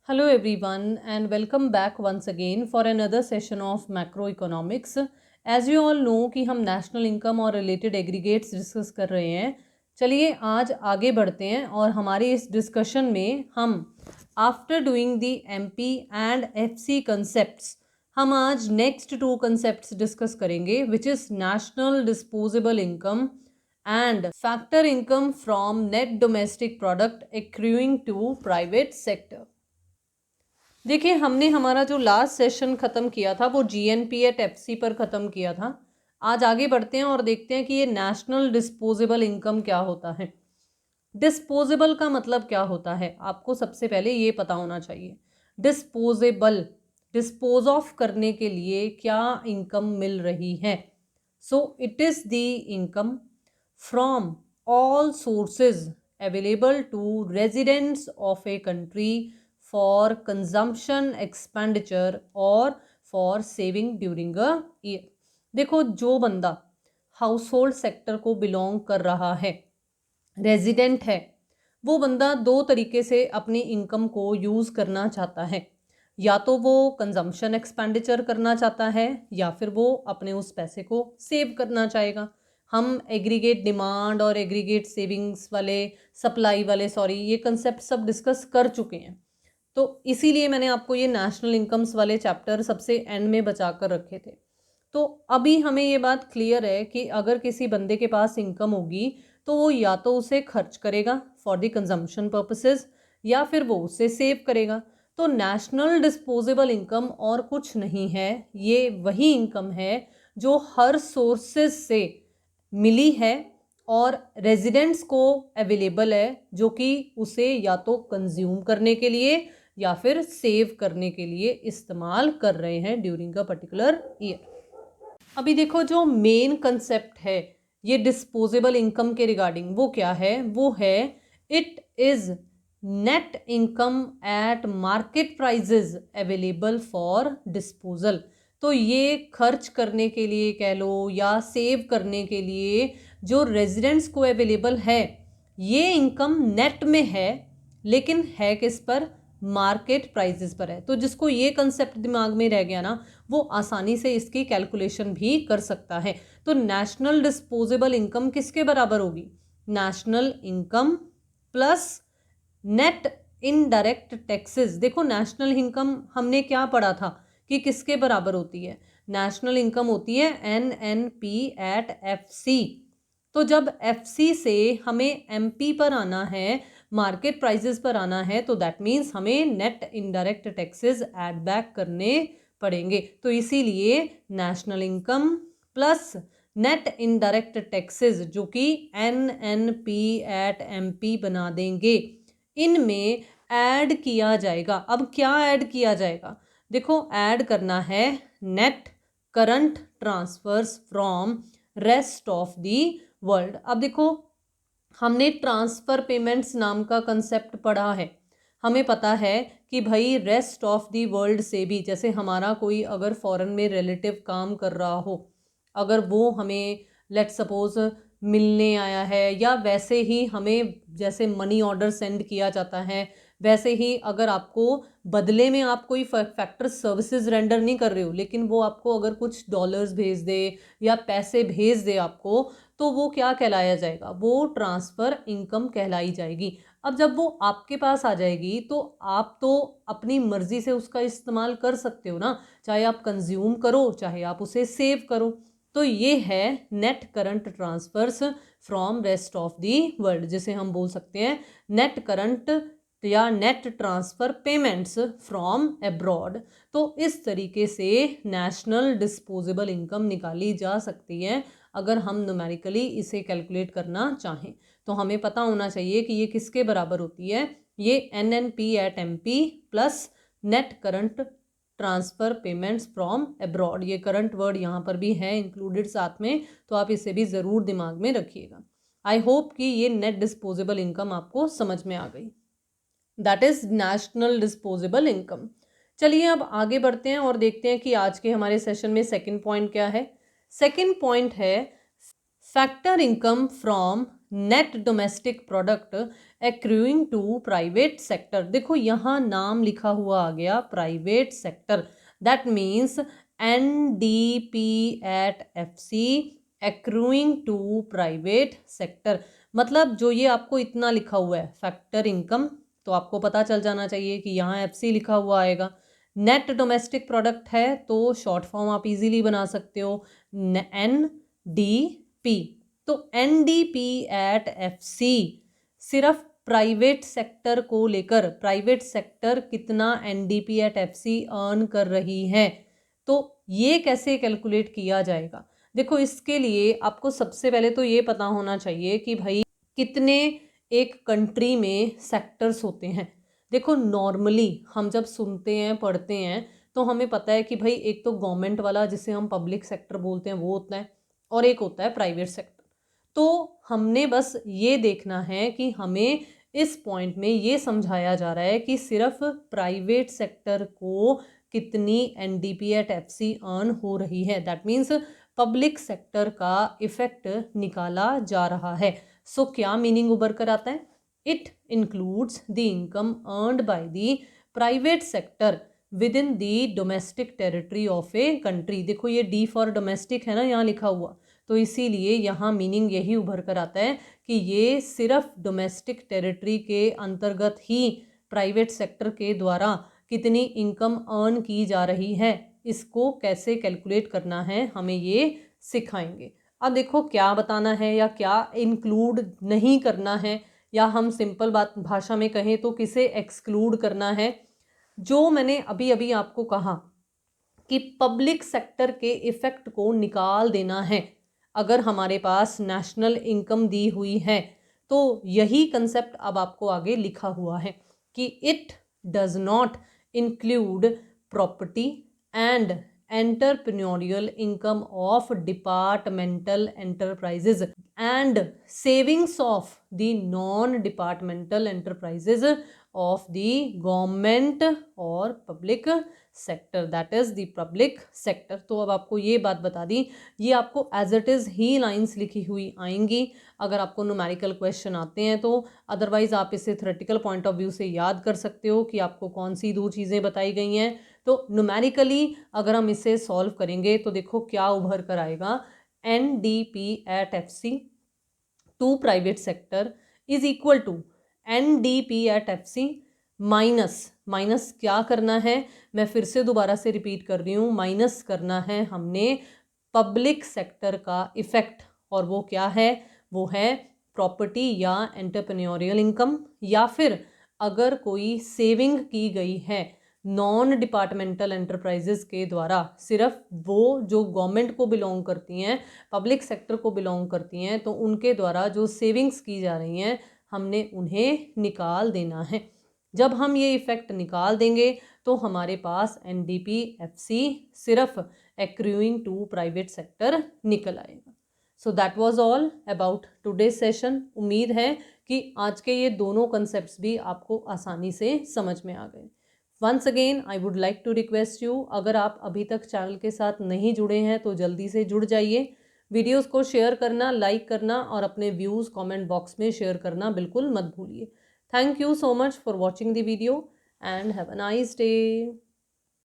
Hello everyone and welcome back once again for another session of macroeconomics. As you all know कि हम national income और related aggregates discuss कर रहे हैं। चलिए आज आगे बढ़ते हैं और हमारे इस डिस्कशन में हम after doing the MP and FC concepts हम आज नेक्स्ट टू कंसेप्ट्स डिस्कस करेंगे which is national disposable income and factor income from net domestic product accruing to private sector. देखिए हमने हमारा जो लास्ट सेशन ख़त्म किया था वो जीएनपी एट एफसी पर ख़त्म किया था। आज आगे बढ़ते हैं और देखते हैं कि ये नेशनल डिस्पोजेबल इनकम क्या होता है। डिस्पोजेबल का मतलब क्या होता है आपको सबसे पहले ये पता होना चाहिए। डिस्पोजेबल डिस्पोज ऑफ करने के लिए क्या इनकम मिल रही है। So it is the income from all sources available to residents of a country for consumption expenditure और for saving during a year. देखो जो बंदा हाउस होल्ड सेक्टर को बिलोंग कर रहा है, रेजिडेंट है, वो बंदा दो तरीके से अपनी इनकम को यूज़ करना चाहता है। या तो वो कंजम्पशन एक्सपेंडिचर करना चाहता है या फिर वो अपने उस पैसे को सेव करना चाहेगा। हम एग्रीगेट डिमांड और एग्रीगेट सेविंग्स वाले सप्लाई वाले ये कंसेप्ट सब डिस्कस कर चुके हैं। तो इसीलिए मैंने आपको ये नेशनल इनकम्स वाले चैप्टर सबसे एंड में बचा कर रखे थे। तो अभी हमें ये बात क्लियर है कि अगर किसी बंदे के पास इनकम होगी तो वो या तो उसे खर्च करेगा फॉर द कंजम्पशन पर्पसेस या फिर वो उसे सेव करेगा। तो नेशनल डिस्पोजेबल इनकम और कुछ नहीं है, ये वही इनकम है जो हर सोर्सेज से मिली है और रेजिडेंट्स को अवेलेबल है, जो कि उसे या तो कंज्यूम करने के लिए या फिर सेव करने के लिए इस्तेमाल कर रहे हैं ड्यूरिंग अ पर्टिकुलर ईयर। अभी देखो जो मेन कंसेप्ट है ये डिस्पोजेबल इनकम के रिगार्डिंग वो क्या है, वो है it is net income at market prices available for disposal. तो ये खर्च करने के लिए कह लो या सेव करने के लिए जो रेजिडेंट्स को अवेलेबल है, ये इनकम नेट में है लेकिन है किस पर, मार्केट प्राइजेस पर है। तो जिसको ये कंसेप्ट दिमाग में रह गया ना वो आसानी से इसकी कैलकुलेशन भी कर सकता है। तो नेशनल डिस्पोजेबल इनकम किसके बराबर होगी, national income plus net indirect taxes. देखो नेशनल इनकम हमने क्या पढ़ा था कि किसके बराबर होती है, नेशनल इनकम होती है NNP एट FC। तो जब FC से हमें MP पर आना है, मार्केट प्राइसेस पर आना है, तो दैट मीन्स हमें net indirect taxes add back करने पड़ेंगे। तो इसीलिए national income plus net indirect taxes जो कि NNP एट MP बना देंगे, इनमें ऐड किया जाएगा। अब क्या ऐड किया जाएगा, देखो ऐड करना है net current transfers from rest of the world. अब देखो हमने ट्रांसफ़र पेमेंट्स नाम का कंसेप्ट पढ़ा है। हमें पता है कि भाई रेस्ट ऑफ दी वर्ल्ड से भी, जैसे हमारा कोई अगर फॉरेन में रिलेटिव काम कर रहा हो, अगर वो हमें लेट सपोज मिलने आया है या वैसे ही हमें जैसे मनी ऑर्डर सेंड किया जाता है, वैसे ही अगर आपको बदले में आप कोई फैक्टर सर्विसेज रेंडर नहीं कर रहे हो लेकिन वो आपको अगर कुछ डॉलर्स भेज दे या पैसे भेज दे आपको, तो वो क्या कहलाया जाएगा, वो ट्रांसफ़र इनकम कहलाई जाएगी। अब जब वो आपके पास आ जाएगी तो आप तो अपनी मर्ज़ी से उसका इस्तेमाल कर सकते हो ना, चाहे आप कंज्यूम करो चाहे आप उसे सेव करो। तो ये है net current transfers from rest of the world, जिसे हम बोल सकते हैं नेट करंट या net transfer payments from abroad. तो इस तरीके से नेशनल डिस्पोजेबल इनकम निकाली जा सकती है अगर हम न्यूमेरिकली इसे कैलकुलेट करना चाहें। तो हमें पता होना चाहिए कि ये किसके बराबर होती है, ये NNP at MP plus net current transfer payments from abroad. ये करंट वर्ड यहाँ पर भी है इंक्लूडेड साथ में, तो आप इसे भी ज़रूर दिमाग में रखिएगा। आई होप कि ये नेट डिस्पोजेबल इनकम आपको समझ में आ गई, that is national disposable income. चलिए अब आगे बढ़ते हैं और देखते हैं कि आज के हमारे सेशन में सेकंड पॉइंट क्या है। सेकंड पॉइंट है factor income from net domestic product accruing to private sector. देखो यहाँ नाम लिखा हुआ आ गया private sector, that means NDP@FC accruing to private sector. मतलब जो ये आपको इतना लिखा हुआ है फैक्टर इनकम, तो आपको पता चल जाना चाहिए कि यहाँ FC लिखा हुआ आएगा। नेट डोमेस्टिक प्रोडक्ट है तो शॉर्ट फॉर्म आप इजीली बना सकते हो NDP। तो NDP@FC सिर्फ प्राइवेट सेक्टर को लेकर, प्राइवेट सेक्टर कितना NDP@FC अर्न कर रही है, तो ये कैसे कैलकुलेट किया जाएगा। देखो इसके लिए आपको सबसे पहले तो ये पता होना चाहिए कि भाई कितने एक कंट्री में सेक्टर्स होते हैं। देखो नॉर्मली हम जब सुनते हैं पढ़ते हैं तो हमें पता है कि भाई एक तो गवर्नमेंट वाला जिसे हम पब्लिक सेक्टर बोलते हैं वो होता है, और एक होता है प्राइवेट सेक्टर। तो हमने बस ये देखना है कि हमें इस पॉइंट में ये समझाया जा रहा है कि सिर्फ प्राइवेट सेक्टर को कितनी NDP@FC अर्न हो रही है, दैट मीन्स पब्लिक सेक्टर का इफेक्ट निकाला जा रहा है। सो क्या मीनिंग उभर कर आता है, it includes the income earned by the private sector with in the domestic territory of a country. देखो ये D फॉर डोमेस्टिक है ना यहाँ लिखा हुआ, तो इसीलिए यहाँ मीनिंग यही उभर कर आता है कि ये सिर्फ डोमेस्टिक टेरिटरी के अंतर्गत ही प्राइवेट सेक्टर के द्वारा कितनी इनकम अर्न की जा रही है, इसको कैसे कैलकुलेट करना है हमें ये सिखाएंगे। अब देखो क्या बताना है या क्या इंक्लूड नहीं करना है, या हम सिंपल बात भाषा में कहें तो किसे एक्सक्लूड करना है। जो मैंने अभी अभी आपको कहा कि पब्लिक सेक्टर के इफेक्ट को निकाल देना है अगर हमारे पास नेशनल इनकम दी हुई है, तो यही कंसेप्ट अब आपको आगे लिखा हुआ है कि it does not include property and entrepreneurial income of departmental enterprises and savings of the non departmental enterprises of the government और public sector, that is the public sector. तो अब आपको ये बात बता दी, ये आपको एज इट इज़ ही लाइंस लिखी हुई आएंगी अगर आपको न्यूमेरिकल क्वेश्चन आते हैं तो। अदरवाइज आप इसे थ्योरेटिकल पॉइंट ऑफ व्यू से याद कर सकते हो कि आपको कौन सी दो चीज़ें बताई गई हैं। तो न्यूमेरिकली अगर हम इसे सॉल्व करेंगे तो देखो क्या उभर कर आएगा, NDP@FC to private sector is equal to NDP@FC minus क्या करना है, मैं फिर से दोबारा से रिपीट कर रही हूँ, माइनस करना है हमने पब्लिक सेक्टर का इफेक्ट, और वो क्या है, वो है प्रॉपर्टी या एंटरप्रेन्योरियल इनकम, या फिर अगर कोई सेविंग की गई है नॉन डिपार्टमेंटल एंटरप्राइजेस के द्वारा, सिर्फ वो जो गवर्नमेंट को बिलोंग करती हैं, पब्लिक सेक्टर को बिलोंग करती हैं, तो उनके द्वारा जो सेविंग्स की जा रही हैं हमने उन्हें निकाल देना है। जब हम ये इफेक्ट निकाल देंगे तो हमारे पास NDP@FC सिर्फ एक्रूइंग टू प्राइवेट सेक्टर निकल आएगा। So that was all about today session. उम्मीद है कि आज के ये दोनों कंसेप्ट्स भी आपको आसानी से समझ में आ गए। Once again I would like to request you, अगर आप अभी तक चैनल के साथ नहीं जुड़े हैं तो जल्दी से जुड़ जाइए। वीडियोस को शेयर करना, लाइक करना और अपने व्यूज़ कमेंट बॉक्स में शेयर करना बिल्कुल मत भूलिए। Thank you so much for watching the video and have a nice day.